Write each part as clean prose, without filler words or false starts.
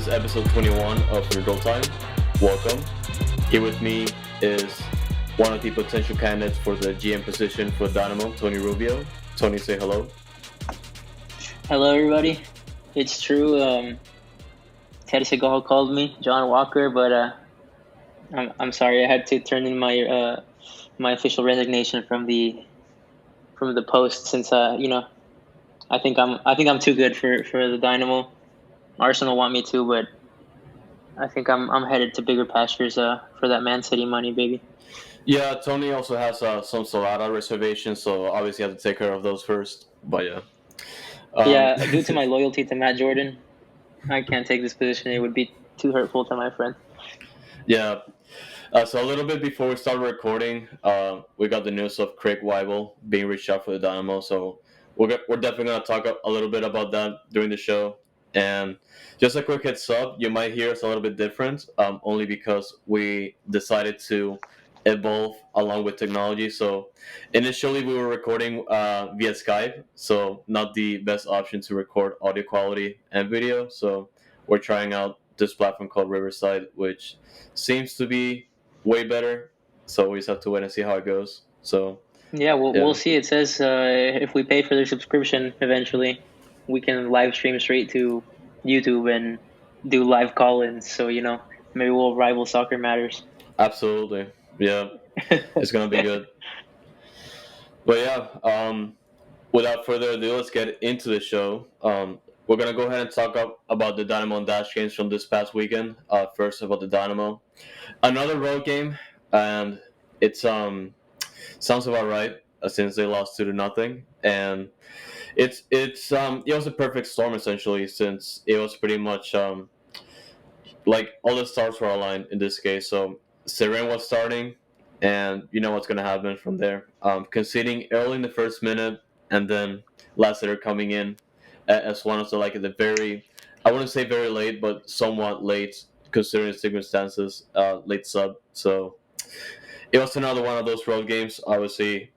is episode 21 of Noodle Time. Welcome. Here with me is one of the potential candidates for the GM position for Dynamo, Tony Rubio. Tony, say hello. Hello, everybody. It's true. Teddy Segal called me John Walker, but I'm sorry. I had to turn in my my official resignation from the post since I think I'm too good for the Dynamo. Arsenal want me to, but I think I'm headed to bigger pastures for that Man City money, baby. Yeah, Tony also has some Solana reservations, so obviously you have to take care of those first. But yeah. Yeah, due to my loyalty to Matt Jordan, I can't take this position. It would be too hurtful to my friend. Yeah. So a little bit before we start recording, we got the news of Craig Weibel being reached out for the Dynamo. So we're definitely going to talk a little bit about that during the show. And just a quick heads up, you might hear us a little bit different, only because we decided to evolve along with technology. So initially we were recording via Skype, so not the best option to record audio quality and video. So we're trying out this platform called Riverside, which seems to be way better. So we just have to wait and see how it goes. So yeah, we'll see. It says if we pay for their subscription eventually, we can live stream straight to YouTube and do live call-ins. So maybe we'll rival Soccer Matters. Absolutely, yeah, it's gonna be good. But yeah, without further ado, let's get into the show. We're gonna go ahead and talk about the Dynamo and Dash games from this past weekend. First about the Dynamo, another road game, and it's sounds about right since they lost 2-0, and it was a perfect storm essentially since it was pretty much like all the stars were aligned in this case. So Seren was starting, and you know what's going to happen from there. Conceding early in the first minute, and then Lassiter coming in as one of the like the very, I wouldn't say very late, but somewhat late considering the circumstances, late sub. So it was another one of those road games. Obviously,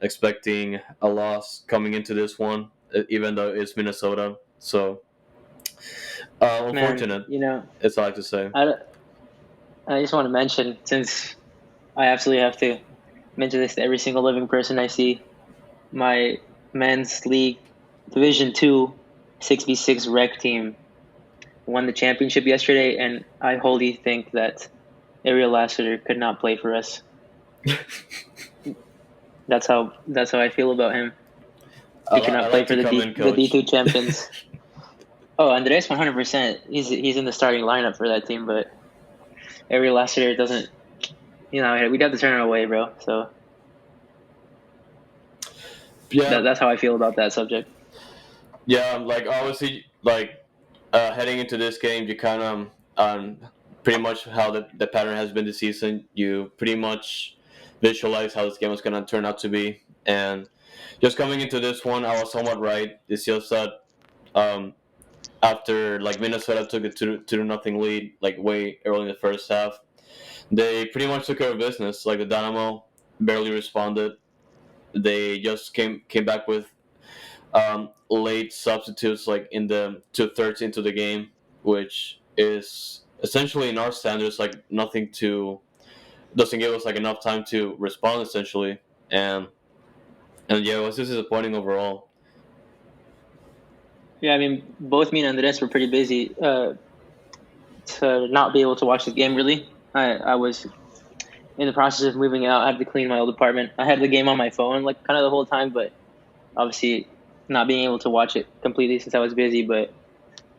expecting a loss coming into this one, even though it's Minnesota. So unfortunate. Man, it's all I have to say. I just want to mention, since I absolutely have to mention this to every single living person I see, my men's league Division 2 6v6 rec team won the championship yesterday, and I wholly think that Ariel Lassiter could not play for us. That's how I feel about him. He cannot play for the D2 champions. Oh, Andres, 100%. He's in the starting lineup for that team, but Ariel Lassiter doesn't. We'd have to turn it away, bro. So yeah, that's how I feel about that subject. Yeah, like obviously, like heading into this game, you kind of pretty much how the pattern has been this season. You pretty much visualize how this game was going to turn out to be, and just coming into this one, I was somewhat right. It's just that after like Minnesota took a 2-0 lead, like way early in the first half, they pretty much took care of business. Like the Dynamo barely responded. They just came back with late substitutes, like in the 2/3 into the game, which is essentially in our standards like nothing to doesn't give us like enough time to respond essentially, and yeah, it was just disappointing overall. Yeah, I mean, both me and Andres were pretty busy to not be able to watch the game, really. I was in the process of moving out. I had to clean my old apartment. I had the game on my phone, like, kind of the whole time, but obviously not being able to watch it completely since I was busy. But,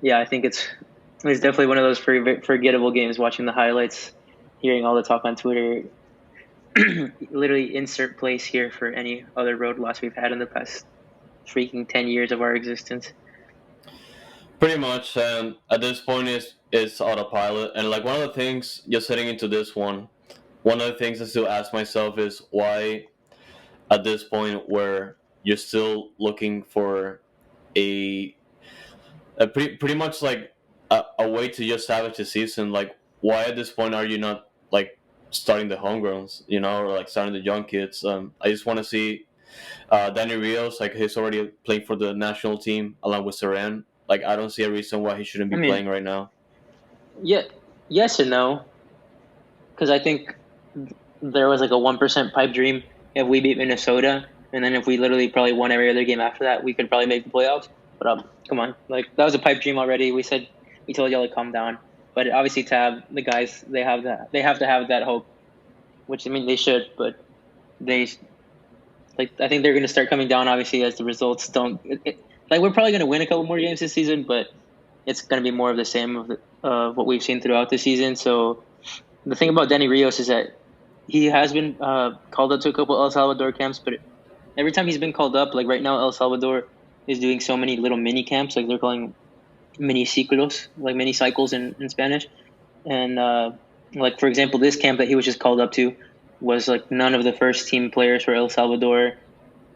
yeah, I think it's definitely one of those forgettable games, watching the highlights, hearing all the talk on Twitter. Literally insert place here for any other road loss we've had in the past freaking 10 years of our existence. Pretty much, and at this point, it's autopilot. And like one of the things, just heading into this one of the things I still ask myself is why, at this point, where you're still looking for a pretty much like a way to just salvage the season. Like, why at this point are you not like starting the homegrowns, or like starting the young kids? I just want to see Danny Rios, like he's already playing for the national team along with Saran. Like, I don't see a reason why he shouldn't be playing right now. Yeah, yes and no, because I think there was like a 1% pipe dream if we beat Minnesota, and then if we literally probably won every other game after that, we could probably make the playoffs. But come on, like that was a pipe dream already. We told y'all to calm down. But obviously, Tab, the guys, they have to have that hope, which I mean they should, but they like I think they're going to start coming down obviously as the results don't. Like we're probably going to win a couple more games this season, but it's going to be more of the same of what we've seen throughout the season. So the thing about Danny Rios is that he has been called up to a couple El Salvador camps, but every time he's been called up, like right now El Salvador is doing so many little mini camps, like they're calling mini ciclos, like mini cycles in Spanish. And like for example, this camp that he was just called up to was like none of the first team players for El Salvador.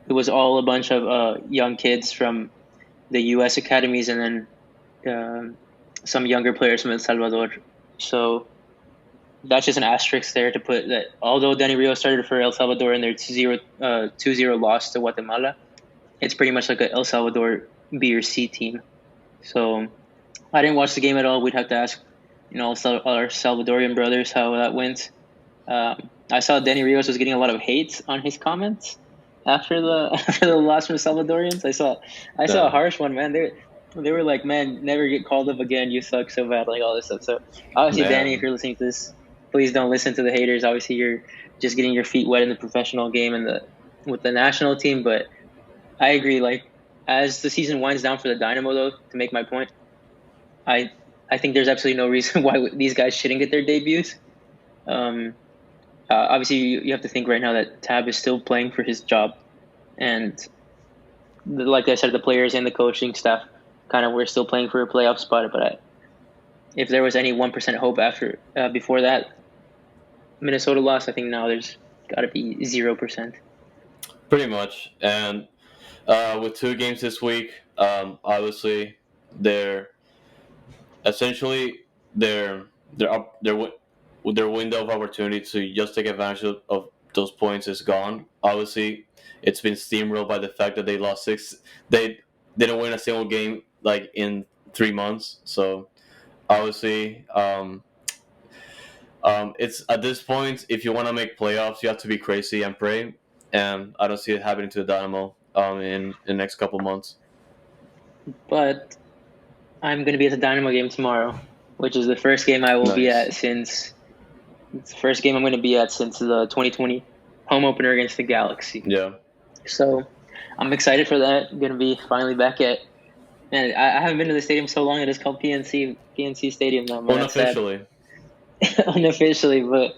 It was all a bunch of young kids from the U.S. academies, and then some younger players from El Salvador. So that's just an asterisk there to put that although Danny Rio started for El Salvador and their 2-0 loss to Guatemala, it's pretty much like a El Salvador B or C team. So I didn't watch the game at all. We'd have to ask, our Salvadorian brothers how that went. I saw Danny Rios was getting a lot of hate on his comments after the after the loss from Salvadorians. I saw a harsh one, man. They were like, man, never get called up again. You suck so bad, like all this stuff. So obviously, Danny, if you're listening to this, please don't listen to the haters. Obviously, you're just getting your feet wet in the professional game and with the national team. But I agree. Like as the season winds down for the Dynamo, though, to make my point, I think there's absolutely no reason why these guys shouldn't get their debuts. Obviously, you have to think right now that Tab is still playing for his job, and like I said, the players and the coaching staff kind of were still playing for a playoff spot. But if there was any 1% hope before that Minnesota loss, I think now there's got to be 0%. Pretty much, and with 2 games this week, obviously they're essentially their window of opportunity to just take advantage of those points is gone. Obviously, it's been steamrolled by the fact that they lost 6. They didn't win a single game like in 3 months. So obviously, it's at this point, if you want to make playoffs, you have to be crazy and pray. And I don't see it happening to the Dynamo in the next couple months. But I'm going to be at the Dynamo game tomorrow, which is the first game I will be at since. It's the first game I'm going to be at since the 2020 home opener against the Galaxy. Yeah. So I'm excited for that. I'm going to be finally back at. Man, I haven't been to the stadium so long. It is called PNC Stadium now. Man, unofficially. Unofficially, but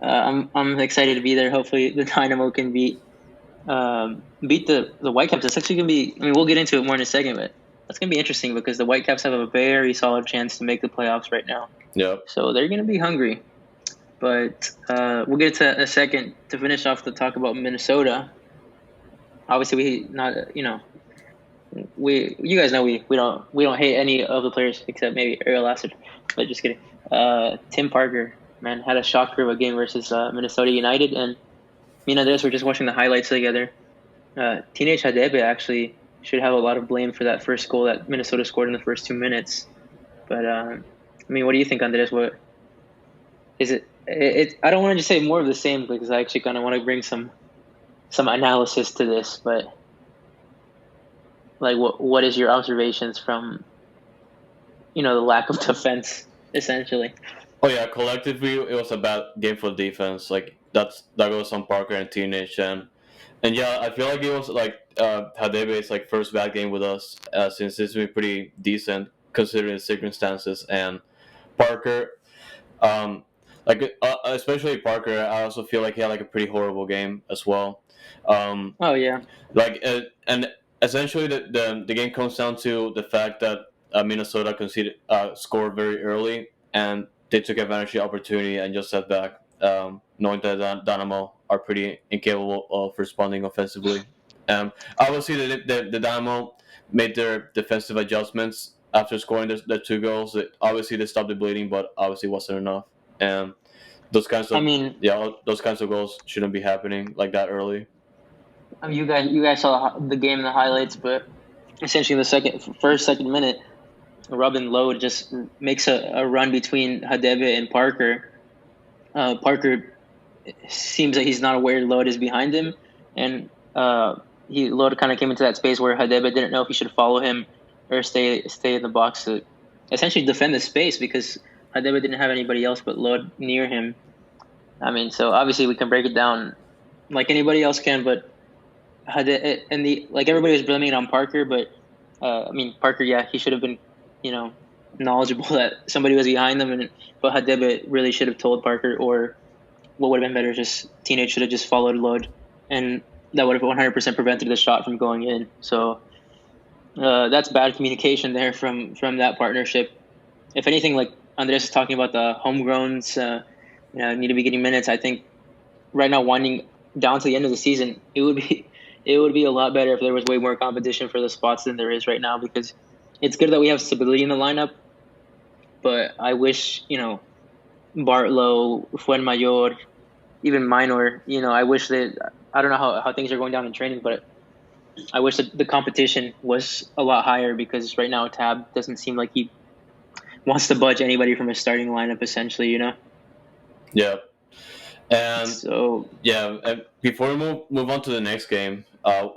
I'm excited to be there. Hopefully, the Dynamo can beat the Whitecaps. It's actually going to be. I mean, we'll get into it more in a second, but that's going to be interesting because the Whitecaps have a very solid chance to make the playoffs right now. Yep. So they're going to be hungry. But we'll get to a second to finish off the talk about Minnesota. Obviously, you guys know we don't hate any of the players except maybe Ariel Assad. But just kidding. Tim Parker, man, had a shocker of a game versus Minnesota United, and me and Andres were just watching the highlights together. Teenage Hadebe actually should have a lot of blame for that first goal that Minnesota scored in the first 2 minutes. But I mean, what do you think, Andres? What is it? I don't want to just say more of the same because I actually kind of want to bring some analysis to this. But like, what is your observations from the lack of defense essentially? Oh yeah, collectively it was a bad game for defense. Like that goes on Parker and Teenage and yeah, I feel like it was like Hadebe's like first bad game with us since it's been pretty decent considering the circumstances. And Parker, especially Parker, I also feel like he had like a pretty horrible game as well. Oh yeah, and essentially the game comes down to the fact that Minnesota scored very early and they took advantage of the opportunity and just sat back, knowing that Dynamo are pretty incapable of responding offensively. Obviously, the Dynamo made their defensive adjustments after scoring the 2 goals. Obviously, they stopped the bleeding, but obviously wasn't enough. And those kinds of goals shouldn't be happening like that early. I mean, you guys saw the game in the highlights, but essentially in the second minute, Robin Lowe just makes a run between Hadebe and Parker. Parker seems that he's not aware Load is behind him, and Load kind of came into that space where Hadebe didn't know if he should follow him or stay in the box to essentially defend the space because Hadebe didn't have anybody else but Load near him. I mean, so obviously we can break it down like anybody else can, but everybody was blaming it on Parker, but I mean Parker, yeah, he should have been, knowledgeable that somebody was behind them, but Hadebe really should have told Parker, or what would have been better, just Teenage should have just followed Load, and that would have 100% prevented the shot from going in. So that's bad communication there from that partnership. If anything, like Andres is talking about the homegrowns, need to be getting minutes. I think right now, winding down to the end of the season, it would be a lot better if there was way more competition for the spots than there is right now, because it's good that we have stability in the lineup, but I wish, Bartlow, Fuenmayor, even Minor, I wish that, I don't know how things are going down in training, but I wish that the competition was a lot higher, because right now Tab doesn't seem like he wants to budge anybody from his starting lineup, essentially, Yeah. And So, and before we move on to the next game,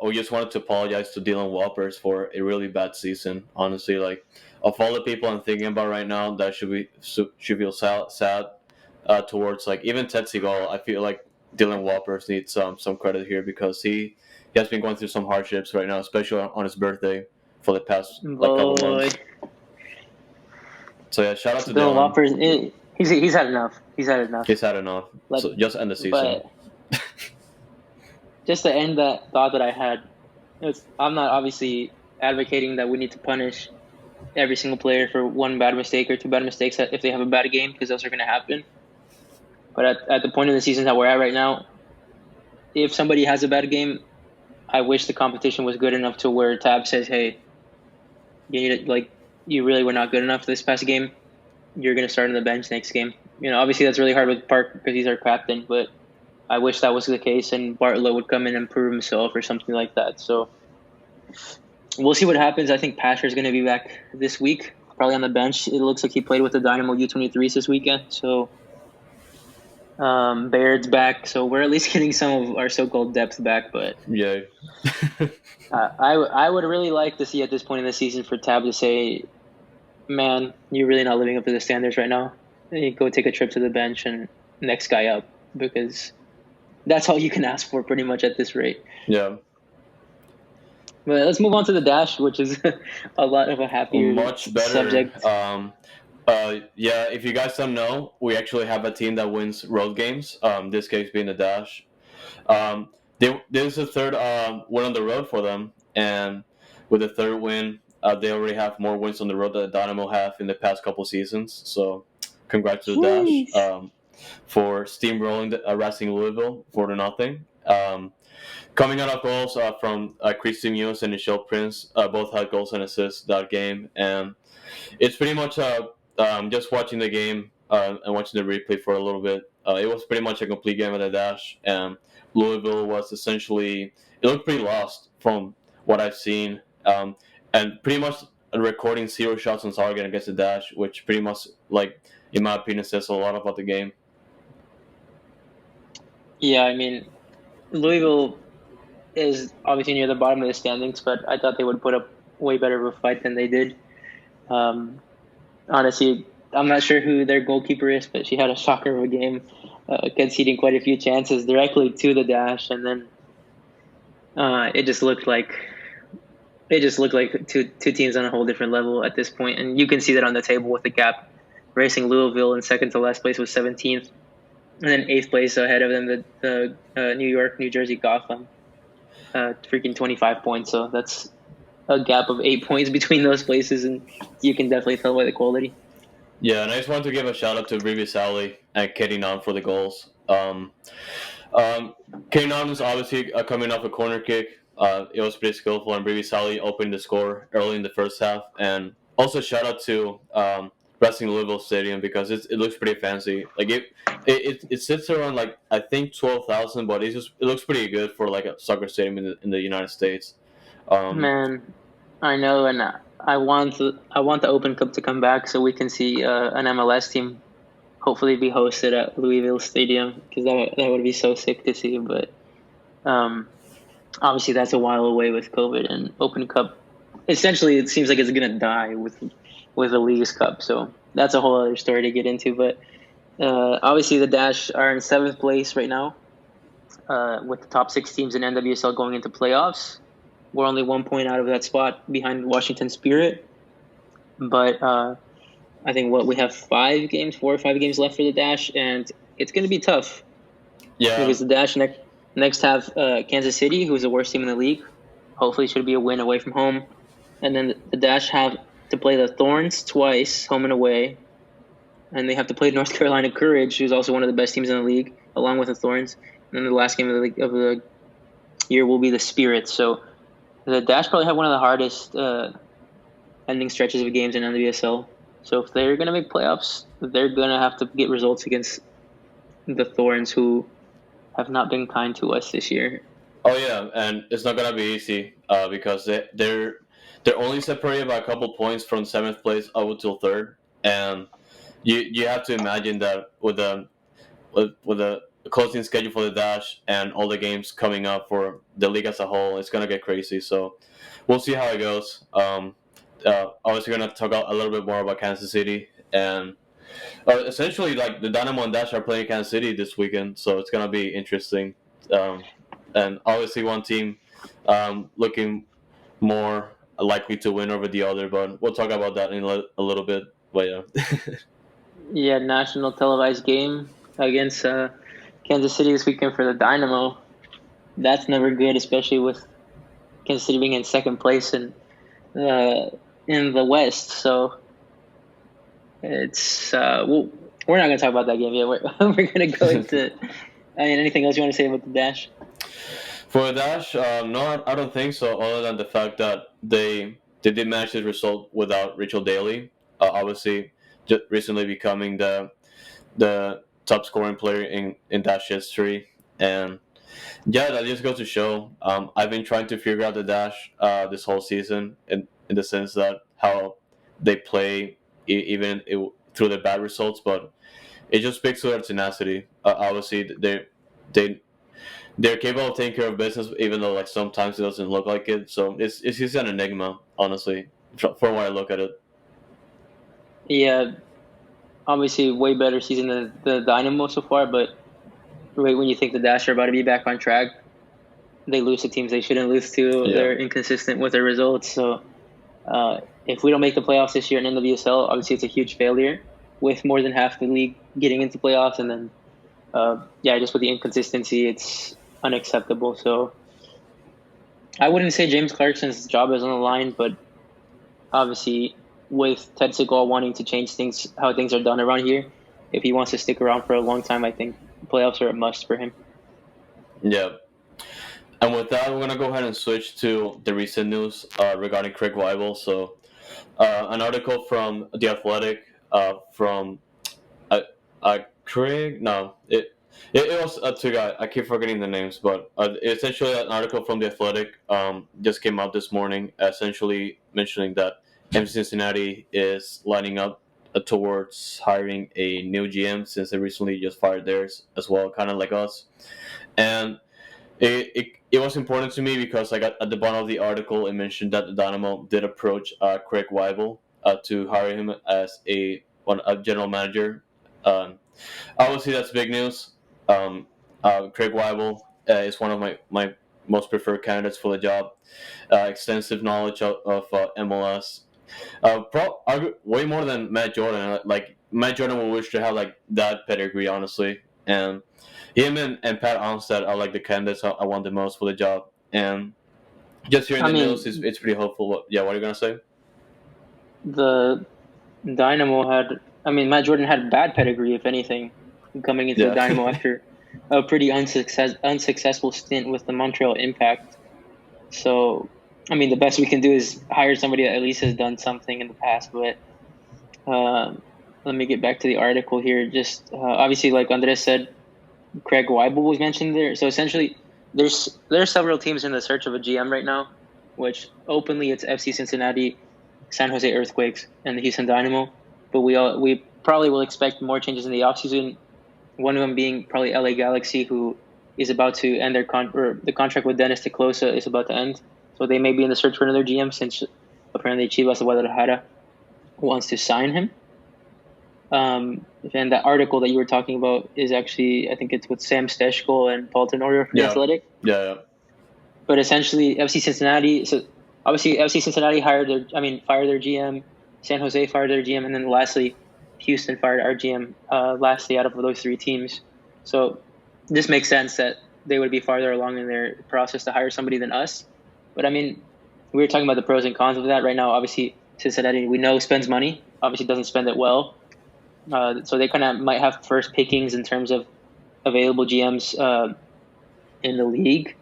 we just wanted to apologize to Dylan Whoppers for a really bad season. Honestly, like of all the people I'm thinking about right now, that should feel sad towards, like even Ted Seagal. I feel like Dylan Whoppers needs some credit here, because he has been going through some hardships right now, especially on his birthday for the past like couple boy, months. So yeah, shout out to Dylan Dylan. Whoppers, he's had enough. He's had enough. He's had enough. Like, So just end the season. but just to end that thought that I had, I'm not obviously advocating that we need to punish every single player for one bad mistake or two bad mistakes if they have a bad game, because those are going to happen. But at the point in the season that we're at right now, if somebody has a bad game, I wish the competition was good enough to where Tab says, "Hey, you really were not good enough this past game. You're going to start on the bench next game." Obviously that's really hard with Park because he's our captain, but I wish that was the case and Bartlett would come in and prove himself or something like that. So we'll see what happens. I think Pasher's going to be back this week, probably on the bench. It looks like he played with the Dynamo U23s this weekend. So Baird's back. So we're at least getting some of our so-called depth back. But Yeah. I would really like to see at this point in the season for Tab to say, "Man, you're really not living up to the standards right now. You go take a trip to the bench and next guy up," because that's all you can ask for pretty much at this rate. Yeah. But let's move on to the dash, which is a lot of a happier Much better subject. If you guys don't know, we actually have a team that wins road games. This case being the Dash. This is the third win on the road for them, and with the third win, they already have more wins on the road that Dynamo have in the past couple seasons. So, congrats to the Dash for steamrolling Racing Louisville 4-0. Coming out of goals from Christy Muse and Michelle Prince, both had goals and assists that game, and it's pretty much just watching the game and watching the replay for a little bit. It was pretty much a complete game of the Dash, and Louisville was essentially, it looked pretty lost from what I've seen, and pretty much recording 0 shots on target against the Dash, which pretty much, like in my opinion, says a lot about the game. Yeah, I mean, Louisville is obviously near the bottom of the standings, but I thought they would put up way better of a fight than they did. Honestly, I'm not sure who their goalkeeper is, but she had a shocker of a game, conceding quite a few chances directly to the Dash, and then it just looked like two teams on a whole different level at this point, and you can see that on the table with the gap. Racing Louisville in second to last place was 17th, and then 8th place ahead of them, the New York, New Jersey, Gotham, freaking 25 points. So that's a gap of 8 points between those places, and you can definitely tell by the quality. Yeah, and I just wanted to give a shout out to Rubio Sally and Katie Nam for the goals. Katie Nam is obviously coming off a corner kick. It was pretty skillful, and Rubio Sally opened the score early in the first half. And also shout out to Racing Louisville Stadium, because it looks pretty fancy. Like it sits around like I think 12,000, but it looks pretty good for like a soccer stadium in the United States. Man, I know, and I want the Open Cup to come back so we can see an MLS team hopefully be hosted at Louisville Stadium because that would be so sick to see. But um, obviously that's a while away with COVID and Open Cup. Essentially, it seems like it's gonna die with the League's Cup. So that's a whole other story to get into. But obviously the Dash are in seventh place right now, with the top six teams in NWSL going into playoffs. We're only 1 point out of that spot behind Washington Spirit. But I think we have 4 or 5 games left for the Dash, and it's going to be tough. Yeah, because the Dash next have Kansas City, who is the worst team in the league. Hopefully, should be a win away from home, and then the Dash have to play the Thorns twice, home and away, and they have to play North Carolina Courage, who's also one of the best teams in the league, along with the Thorns. And then the last game of the year will be the Spirit. So the Dash probably have one of the hardest ending stretches of games in NWSL. So if they're going to make playoffs, they're going to have to get results against the Thorns, who have not been kind to us this year. Oh yeah, and it's not gonna be easy because they're only separated by a couple points from seventh place up until third, and you have to imagine that with the closing schedule for the Dash and all the games coming up for the league as a whole, it's gonna get crazy. So we'll see how it goes. Obviously, gonna talk a little bit more about Kansas City and. Essentially, like the Dynamo and Dash are playing Kansas City this weekend, so it's gonna be interesting. Um, and obviously, one team looking more likely to win over the other, but we'll talk about that in a little bit. But yeah, Yeah, national televised game against Kansas City this weekend for the Dynamo. That's never good, especially with Kansas City being in second place in the West. So it's we're not gonna talk about that game yet. We're gonna go into. Anything else you want to say about the Dash? for the Dash, no, I don't think so. Other than the fact that they did manage this result without Rachel Daly, obviously, just recently becoming the top scoring player in Dash history, and yeah, that just goes to show. I've been trying to figure out the Dash this whole season, in the sense that how they play, even through the bad results, but it just speaks to their tenacity. Obviously, they they're capable of taking care of business, even though like sometimes it doesn't look like it. So it's just an enigma, honestly, from when I look at it. Yeah, obviously way better season than the Dynamo so far, but right when you think the Dash are about to be back on track, they lose to teams they shouldn't lose to. Yeah. They're inconsistent with their results. So if we don't make the playoffs this year in NWSL, obviously it's a huge failure with more than half the league getting into playoffs. And then, just with the inconsistency, it's unacceptable. So I wouldn't say James Clarkson's job is on the line, but obviously with Ted Segal wanting to change how things are done around here, if he wants to stick around for a long time, I think playoffs are a must for him. Yeah. And with that, we're going to go ahead and switch to the recent news regarding Craig Weibel. So, an article from The Athletic from Craig. No, it was two guys. I keep forgetting the names, but essentially, an article from The Athletic just came out this morning, essentially mentioning that MC Cincinnati is lining up towards hiring a new GM since they recently just fired theirs as well, kind of like us. And it was important to me because like at the bottom of the article it mentioned that the Dynamo did approach Craig Weibel to hire him as a general manager. Obviously that's big news. Craig Weibel is one of my most preferred candidates for the job. Extensive knowledge of MLS. Way more than Matt Jordan. Like Matt Jordan would wish to have like that pedigree, honestly. And him and Pat Armstead are like the candidates I want the most for the job. And just hearing the news it's pretty hopeful. What are you gonna say? The Dynamo Matt Jordan had bad pedigree, if anything, coming into the Dynamo after a pretty unsuccessful stint with the Montreal Impact. So, the best we can do is hire somebody that at least has done something in the past. But let me get back to the article here. Just obviously, like Andres said, Craig Weibel was mentioned there. So essentially, there are several teams in the search of a GM right now, which openly it's FC Cincinnati, San Jose Earthquakes and the Houston Dynamo. But we probably will expect more changes in the offseason. One of them being probably LA Galaxy, who is about to end their the contract with Dennis Ticlosa is about to end. So they may be in the search for another GM since apparently Chivas de Guadalajara wants to sign him. And that article that you were talking about is actually, I think it's with Sam Stejko and Paul Tenorio from The Athletic. Yeah. But essentially, FC Cincinnati. So obviously, FC Cincinnati fired their GM. San Jose fired their GM, and then lastly, Houston fired our GM. Lastly, out of those three teams, so this makes sense that they would be farther along in their process to hire somebody than us. But I mean, we were talking about the pros and cons of that right now. Obviously, Cincinnati, we know, spends money. Obviously, doesn't spend it well. So they kind of might have first pickings in terms of available GMs in the league.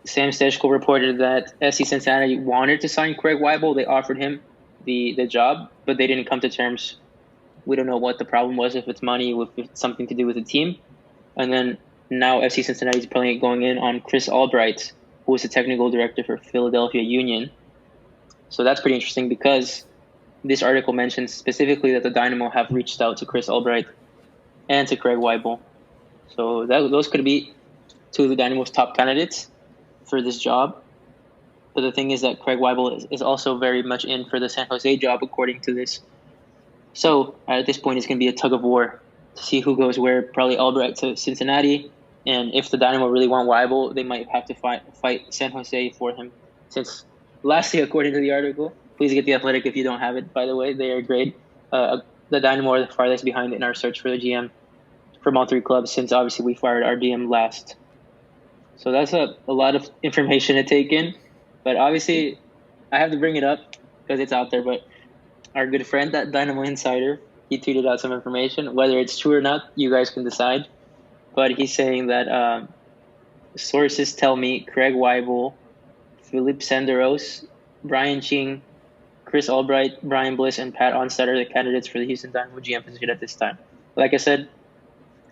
Sam Stejko reported that SC Cincinnati wanted to sign Craig Weibel. They offered him the job, but they didn't come to terms. We don't know what the problem was, if it's money, if it's something to do with the team. And then now FC Cincinnati is probably going in on Chris Albright, who is the technical director for Philadelphia Union. So that's pretty interesting because this article mentions specifically that the Dynamo have reached out to Chris Albright and to Craig Weibel. So those could be two of the Dynamo's top candidates for this job. But the thing is that Craig Weibel is also very much in for the San Jose job, according to this. So at this point, it's going to be a tug of war to see who goes where. Probably Albright to Cincinnati. And if the Dynamo really want Weibel, they might have to fight San Jose for him. Since lastly, according to the article, please get The Athletic if you don't have it, by the way. They are great. The Dynamo are the farthest behind in our search for the GM from all three clubs, since obviously we fired our GM last. So that's a lot of information to take in. But obviously, I have to bring it up because it's out there. But our good friend, that Dynamo Insider, he tweeted out some information. Whether it's true or not, you guys can decide. But he's saying that sources tell me Craig Weibel, Philippe Senderos, Brian Ching, Chris Albright, Brian Bliss, and Pat Onstad are the candidates for the Houston Dynamo GM position at this time. Like I said,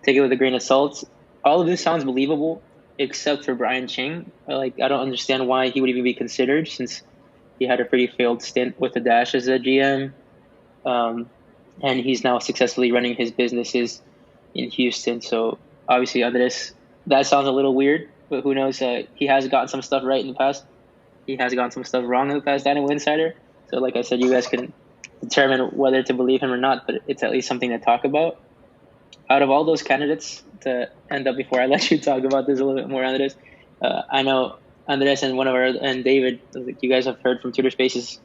take it with a grain of salt. All of this sounds believable, except for Brian Ching. I don't understand why he would even be considered, since he had a pretty failed stint with the Dash as a GM. And he's now successfully running his businesses in Houston. So obviously, Andres, that sounds a little weird, but who knows? He has gotten some stuff right in the past. He has gotten some stuff wrong in the past, Dynamo Insider. So like I said, you guys can determine whether to believe him or not, but it's at least something to talk about. Out of all those candidates, to end up before I let you talk about this a little bit more, Andres, I know Andres and David, you guys have heard from Twitter Spaces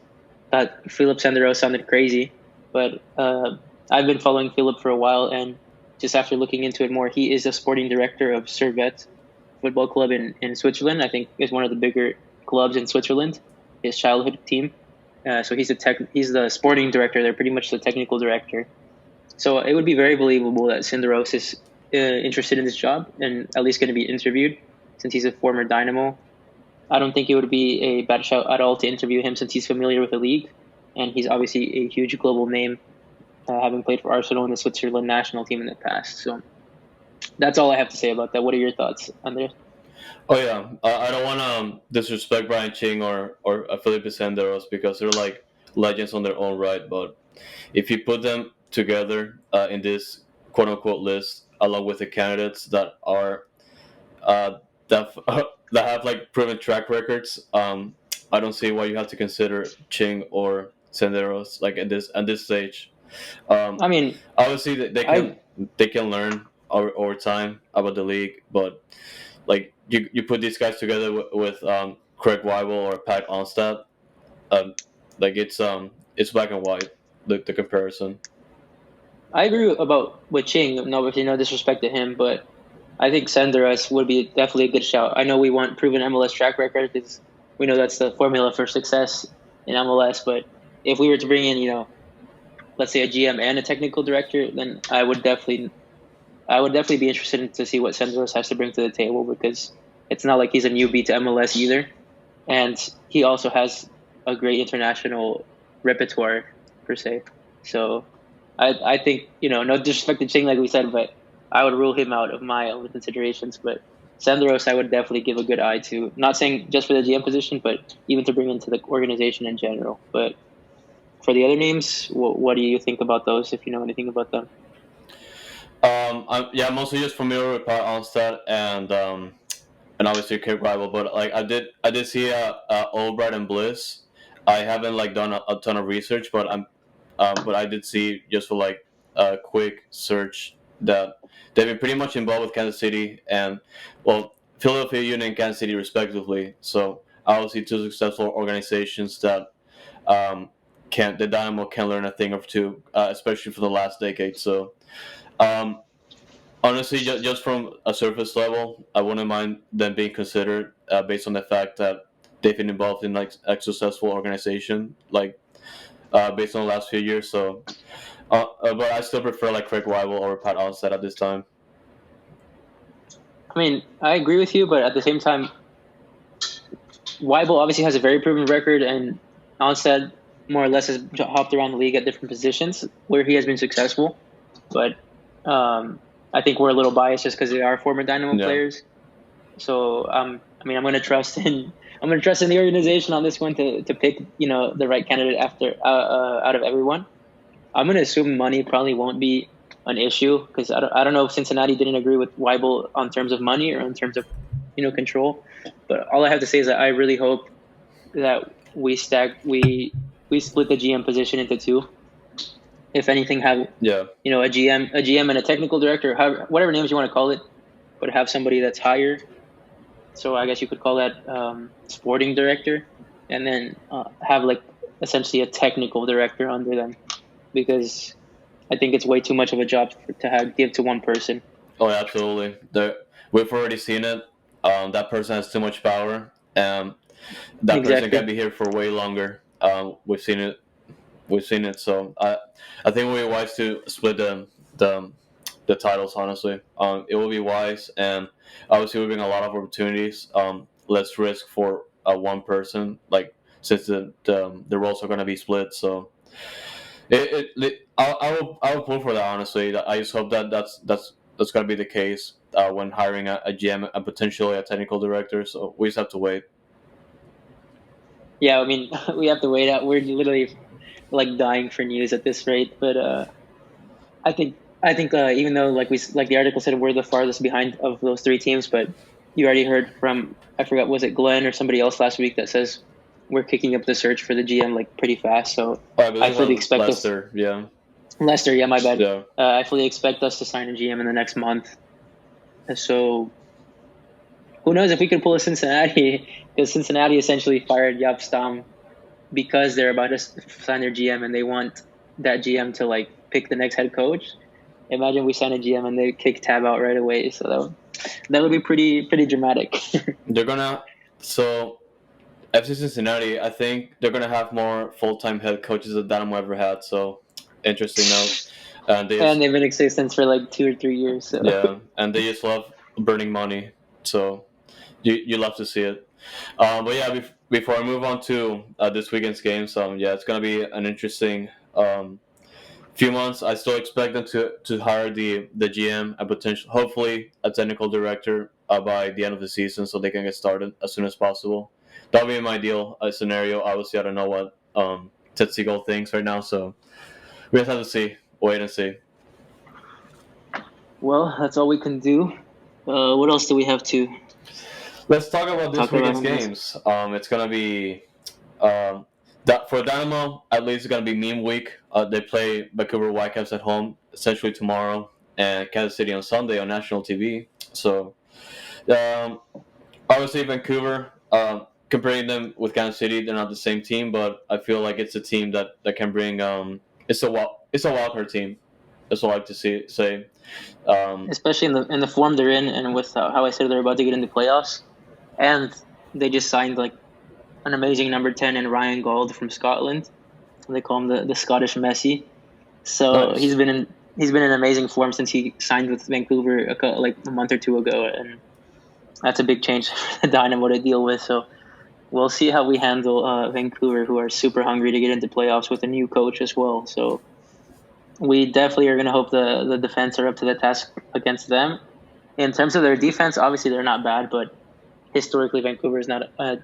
that Philip Senderos sounded crazy, but I've been following Philip for a while, and just after looking into it more, he is a sporting director of Servette Football Club in Switzerland. I think is one of the bigger clubs in Switzerland, his childhood team. So he's the sporting director. They're pretty much the technical director. So it would be very believable that Senderos is interested in this job and at least going to be interviewed, since he's a former Dynamo. I don't think it would be a bad shout at all to interview him, since he's familiar with the league, and he's obviously a huge global name, having played for Arsenal and the Switzerland national team in the past. So that's all I have to say about that. What are your thoughts, Andres? Oh yeah, I don't want to disrespect Brian Ching or Felipe Senderos, because they're like legends on their own right. But if you put them together in this quote unquote list, along with the candidates that are that that have like proven track records, I don't see why you have to consider Ching or Senderos like at this stage. I mean, Obviously they can learn over time about the league, but like you put these guys together with Craig Weibel or Pat Onstad, like it's black and white, the comparison. I agree with Ching. No, no disrespect to him, but I think Senderos would be definitely a good shout. I know we want proven MLS track record because we know that's the formula for success in MLS. But if we were to bring in, let's say a GM and a technical director, then I would definitely be interested to see what Senderos has to bring to the table, because it's not like he's a newbie to MLS either, and he also has a great international repertoire per se. So I think, no disrespect to Ching, like we said, but I would rule him out of my own considerations. But Senderos, I would definitely give a good eye to. Not saying just for the GM position, but even to bring into the organization in general. But for the other names, what do you think about those? If you know anything about them. I'm mostly just familiar with Pat Onstad and obviously Kirk Rival, but like I did see Albright and Bliss. I haven't like done a ton of research, but I did see just for like a quick search that they've been pretty much involved with Kansas City and well Philadelphia Union and Kansas City respectively. So obviously two successful organizations that um, can the Dynamo can learn a thing or two, especially for the last decade. So. Um, Honestly, just from a surface level, I wouldn't mind them being considered based on the fact that they've been involved in like a successful organization, like based on the last few years. So, but I still prefer like Craig Weibel or Pat Onstad at this time. I mean, I agree with you, but at the same time, Weibel obviously has a very proven record, and Onstad more or less has hopped around the league at different positions where he has been successful. But I think we're a little biased just because they are former Dynamo players. So I'm going to trust in the organization on this one to pick the right candidate after out of everyone. I'm going to assume money probably won't be an issue because I don't know if Cincinnati didn't agree with Weibel on terms of money or in terms of control. But all I have to say is that I really hope that we split the GM position into two. If anything, have a GM and a technical director, whatever names you want to call it, but have somebody that's higher. So I guess you could call that sporting director, and then have like essentially a technical director under them, because I think it's way too much of a job to give to one person. Oh, yeah, absolutely. We've already seen it. That person has too much power, and that person can be here for way longer. We've seen it. So I think it would be wise to split the titles. Honestly, it will be wise, and obviously we bring a lot of opportunities. Less risk for one person, like since the roles are going to be split. So I will pull for that. Honestly, I just hope that's going to be the case when hiring a GM and potentially a technical director. So we just have to wait. Yeah, I mean, we have to wait out. We're literally like dying for news at this rate, but I think even though like the article said we're the farthest behind of those three teams, but you already heard from, I forgot, was it Glenn or somebody else last week that says we're kicking up the search for the GM like pretty fast. So I fully expect Lester, Lester, yeah, my bad. Yeah. I fully expect us to sign a GM in the next month. So who knows if we could pull a Cincinnati, because Cincinnati essentially fired Jaap Stam because they're about to sign their GM and they want that GM to like pick the next head coach. Imagine we sign a GM and they kick Tab out right away. So that would be pretty dramatic. So FC Cincinnati, I think they're gonna have more full-time head coaches than Dynamo ever had. So interesting note. And they've been in existence for like 2 or 3 years. So. Yeah, and they just love burning money. So you love to see it. But yeah, before I move on to this weekend's games, it's gonna be an interesting few months. I still expect them to hire the GM and hopefully a technical director by the end of the season, so they can get started as soon as possible. That would be my ideal scenario. Obviously, I don't know what Ted Siegel thinks right now, so we just have to see. Wait and see. Well, that's all we can do. What else do we have to? Let's talk about this weekend's games. It's gonna be for Dynamo. At least it's gonna be meme week. They play Vancouver Whitecaps at home essentially tomorrow, and Kansas City on Sunday on national TV. So, obviously Vancouver. Comparing them with Kansas City, they're not the same team, but I feel like it's a team that can bring. It's a wild card team. That's what I like to say. Especially in the form they're in, and with how I said they're about to get into playoffs, and they just signed like an amazing number 10 in Ryan Gauld from Scotland. They call him the Scottish Messi. So nice. He's been in amazing form since he signed with Vancouver like a month or two ago, and that's a big change for the Dynamo to deal with. So we'll see how we handle Vancouver, who are super hungry to get into playoffs with a new coach as well. So we definitely are going to hope the defense are up to the task against them. In terms of their defense, obviously they're not bad, but historically Vancouver is not a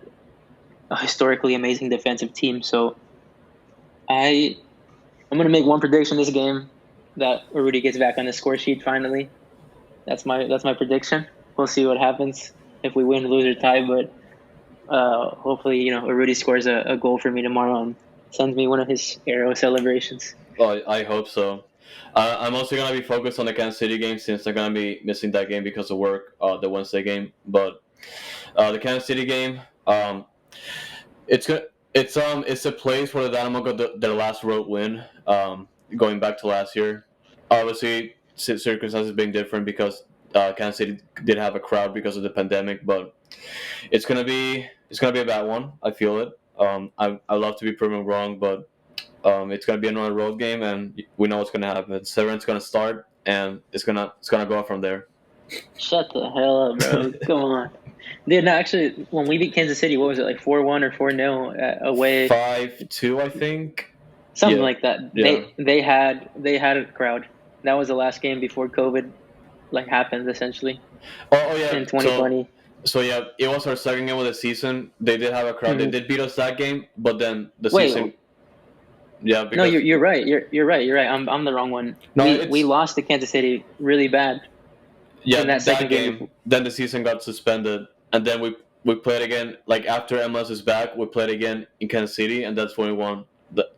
historically amazing defensive team. So I'm gonna make one prediction this game that Rudy gets back on the score sheet finally. That's my prediction. We'll see what happens if we win, lose, or tie. But hopefully, Rudy scores a goal for me tomorrow and sends me one of his arrow celebrations. Well, I hope so. I'm also gonna be focused on the Kansas City game since I'm gonna be missing that game because of work, the Wednesday game. But the Kansas City game, it's good. It's a place where the Dynamo got their last road win, going back to last year. Obviously, circumstances being different because Kansas City did have a crowd because of the pandemic, but it's gonna be a bad one. I feel it. I love to be proven wrong, but it's gonna be another road game, and we know what's gonna happen. Severan's gonna start, and it's gonna go from there. Shut the hell up, bro. Come on. Dude, no, actually, when we beat Kansas City, what was it, like 4-1 or 4-0 away? 5-2, I think. Something Yeah. like that. Yeah. They had a crowd. That was the last game before COVID happened essentially Oh yeah. in 2020. So yeah, it was our second game of the season. They did have a crowd. They Mhm. did beat us that game, but then the Wait, season. Yeah, no, because you're right. You're right. You're right. I'm the wrong one. No, we lost to Kansas City really bad. yeah, in that second game game. Then the season got suspended, and then we played again. Like after MLS is back, we played again in Kansas City, and that's when we won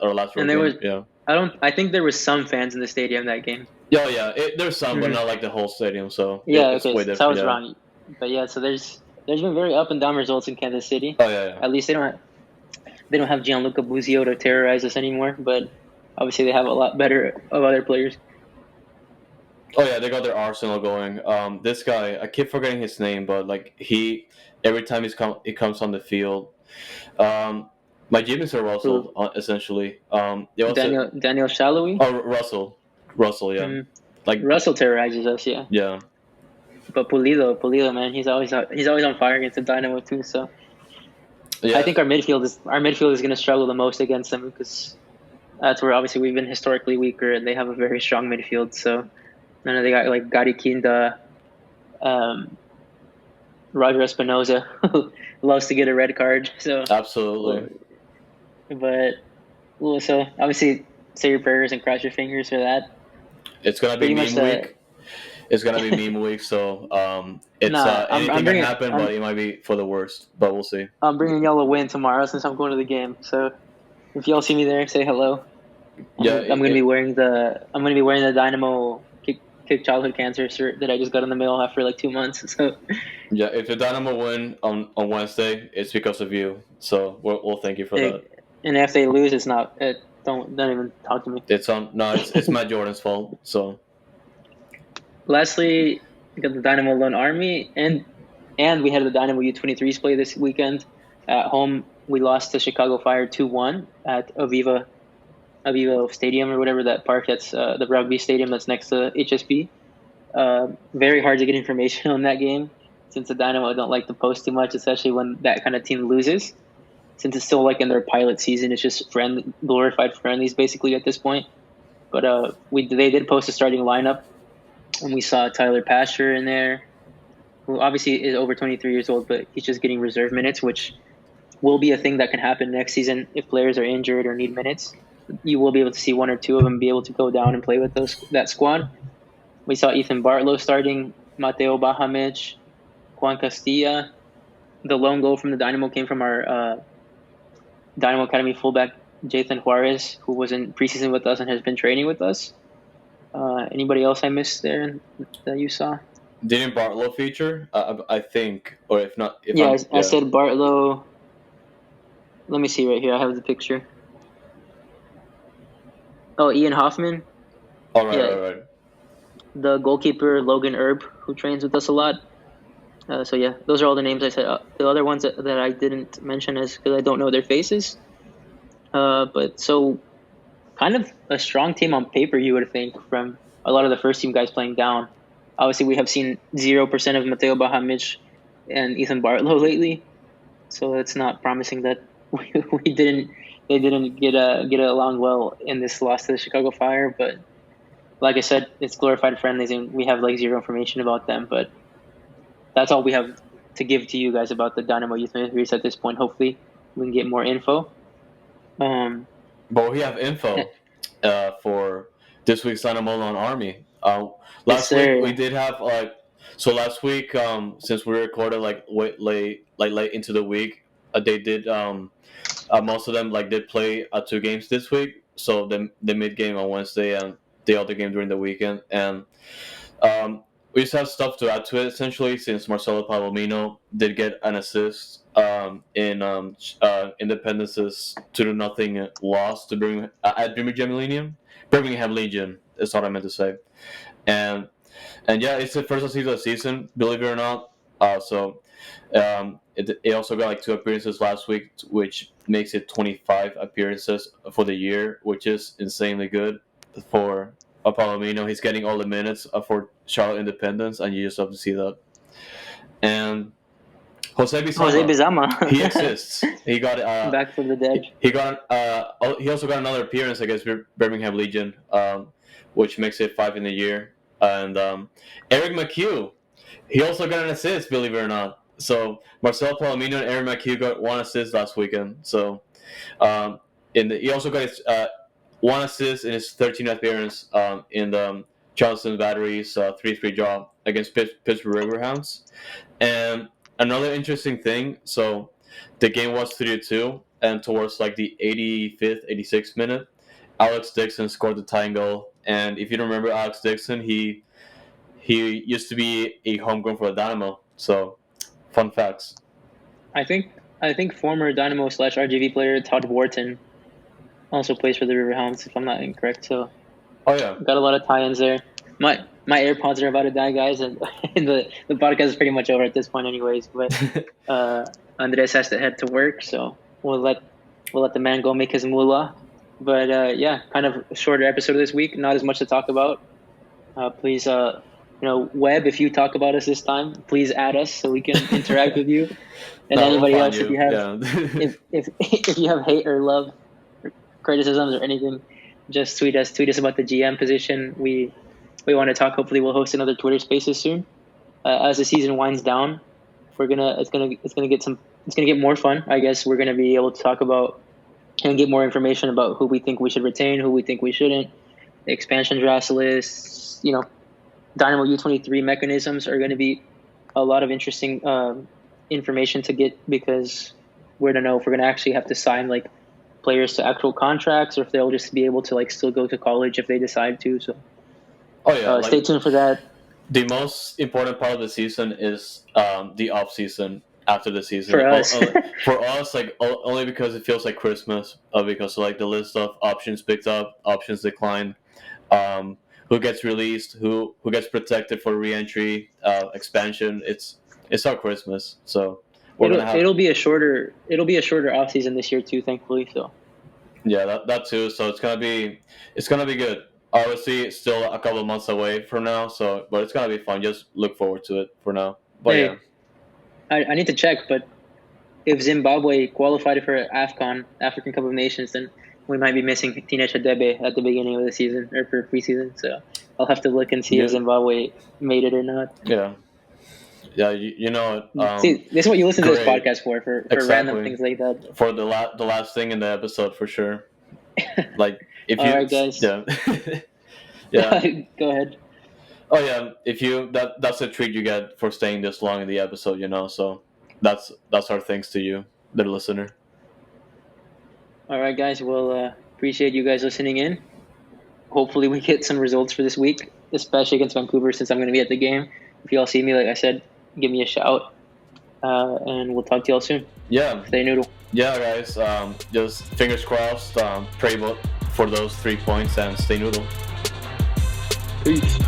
our last road And there game. was Yeah. I think there was some fans in the stadium that game. Yeah, yeah. There's some, but Mhm. not like the whole stadium. So Yeah, it's way okay. different. So I was yeah. wrong. But yeah, so there's been very up and down results in Kansas City. Oh yeah, yeah. At least they don't have Gianluca Buzio to terrorize us anymore, but obviously they have a lot better of other players. Oh yeah, they got their arsenal going. This guy, I keep forgetting his name, but like every time he comes on the field, my genius are Russell, essentially. It was Daniel Shallowy. Oh, Russell, yeah. Mhm. Like Russell terrorizes us, yeah. Yeah. But Pulido, man, he's always on fire against the Dynamo too. So Yeah. I think our midfield is going to struggle the most against them because that's where obviously we've been historically weaker, and they have a very strong midfield. So I know they got like Gary Kinda, Roger Espinoza, who loves to get a red card. So Absolutely. but so obviously say your prayers and cross your fingers for that. It's gonna be Pretty meme much week. It's gonna be meme week, so it's Nah, anything can happen, but it might be for the worst. But we'll see. I'm bringing y'all a win tomorrow since I'm going to the game. So if y'all see me there, say hello. Yeah, I'm gonna be wearing the Dynamo kick childhood cancer shirt that I just got in the mail after like 2 months. So Yeah, if the Dynamo win on Wednesday, it's because of you. So we'll thank you for that. And if they lose, it's not. Don't even talk to me. It's Matt Jordan's fault. So lastly, we got the Dynamo Lone Army, and we had the Dynamo U23s play this weekend. At home, we lost to Chicago Fire 2-1 at Aviva Stadium or whatever that park. That's the rugby stadium that's next to HSB. Very hard to get information on that game since the Dynamo don't like to post too much, especially when that kind of team loses. Since it's still like in their pilot season, it's just glorified friendlies basically at this point. But they did post a starting lineup, and we saw Tyler Pasher in there, who obviously is over 23 years old, but he's just getting reserve minutes, which will be a thing that can happen next season if players are injured or need minutes. You will be able to see one or two of them be able to go down and play with that squad. We saw Ethan Bartlow starting, Mateo Bahamich, Juan Castilla. The lone goal from the Dynamo came from our Dynamo Academy fullback, Jathan Juarez, who was in preseason with us and has been training with us. Anybody else I missed there that you saw? Didn't Bartlow feature? I think, or if not, I said Bartlow. Let me see right here. I have the picture. Oh, Ian Hoffman. All right. The goalkeeper, Logan Erb, who trains with us a lot. So yeah, those are all the names I said. The other ones that I didn't mention is because I don't know their faces. But so kind of a strong team on paper, you would think, from a lot of the first team guys playing down. Obviously, we have seen 0% of Mateo Bahamich and Ethan Bartlow lately, so it's not promising that they didn't get along well in this loss to the Chicago Fire. But like I said, it's glorified friendlies, and we have like zero information about them. But that's all we have to give to you guys about the Dynamo Youth Ministries at this point. Hopefully, we can get more info. But we have info for this week's Dynamo on Army. Yes, Last week we sir. did have last week since we recorded late into the week, they did most of them did play 2 games this week. So the mid game on Wednesday and the other game during the weekend, and we just have stuff to add to it essentially. Since Marcelo Palomino did get an assist in Independence's 2-0 loss to at Birmingham Legion is what I meant to say, and yeah, it's the first season of the season, believe it or not. It also got 2 appearances last week, which makes it 25 appearances for the year, which is insanely good for Palomino. He's getting all the minutes for Charlotte Independence, and you just have to see that. And Jose Bizama, he exists. He got back from the dead. He also got another appearance against Birmingham Legion, which makes it 5 in the year. And Eric McHugh, he also got an assist, believe it or not. So Marcelo Palomino and Eric McHugh got 1 assist last weekend. So he also got his 1 assist in his 13th appearance in the Charleston Battery's 3-3 draw against Pittsburgh Riverhounds. And another interesting thing, so the game was 3-2, and towards the 85th, 86th minute, Alex Dixon scored the tying goal. And if you don't remember Alex Dixon, he used to be a homegrown for the Dynamo. So, fun facts. I think former Dynamo / RGV player Todd Wharton also plays for the Riverhounds, if I'm not incorrect. So, oh yeah, got a lot of tie-ins there. My AirPods are about to die, guys, and the podcast is pretty much over at this point, anyways. But Andres has to head to work, so we'll let the man go make his moolah. But yeah, kind of a shorter episode this week. Not as much to talk about. Please, Webb, if you talk about us this time, please add us so we can interact with you. And anybody else, if you have if you have hate or love, or criticisms or anything, just tweet us about the GM position. We want to talk. Hopefully, we'll host another Twitter Spaces soon. As the season winds down, it's gonna get more fun. I guess we're gonna be able to talk about and get more information about who we think we should retain, who we think we shouldn't. The expansion draft lists, Dynamo U23 mechanisms are going to be a lot of interesting information to get, because we're going to know if we're going to actually have to sign players to actual contracts, or if they'll just be able to still go to college if they decide to. So, stay tuned for that. The most important part of the season is the off season after the season. For us, only because it feels like Christmas. Because the list of options picked up, options declined. Who gets released? Who gets protected for re-entry, expansion? It's our Christmas, so it'll be a shorter off season this year too, thankfully. So yeah, that too. So it's gonna be good. Obviously, it's still a couple of months away from now. So, but it's gonna be fun. Just look forward to it for now. But yeah, I need to check, but if Zimbabwe qualified for AFCON, African Cup of Nations, then we might be missing Tina Chadebe at the beginning of the season or for preseason. So I'll have to look and see if Zimbabwe made it or not. Yeah. Yeah, you know. See, this is what you listen to this podcast for exactly. Random things like that. For the last thing in the episode, for sure. If you, all right, guys. Yeah. Yeah. Go ahead. Oh yeah, that's a treat you get for staying this long in the episode, So that's our thanks to you, the listener. All right, guys. Well, appreciate you guys listening in. Hopefully, we get some results for this week, especially against Vancouver, since I'm going to be at the game. If you all see me, like I said, give me a shout, and we'll talk to y'all soon. Yeah. Stay noodle. Yeah, guys. Just fingers crossed. Pray for those 3 points and stay noodle. Peace.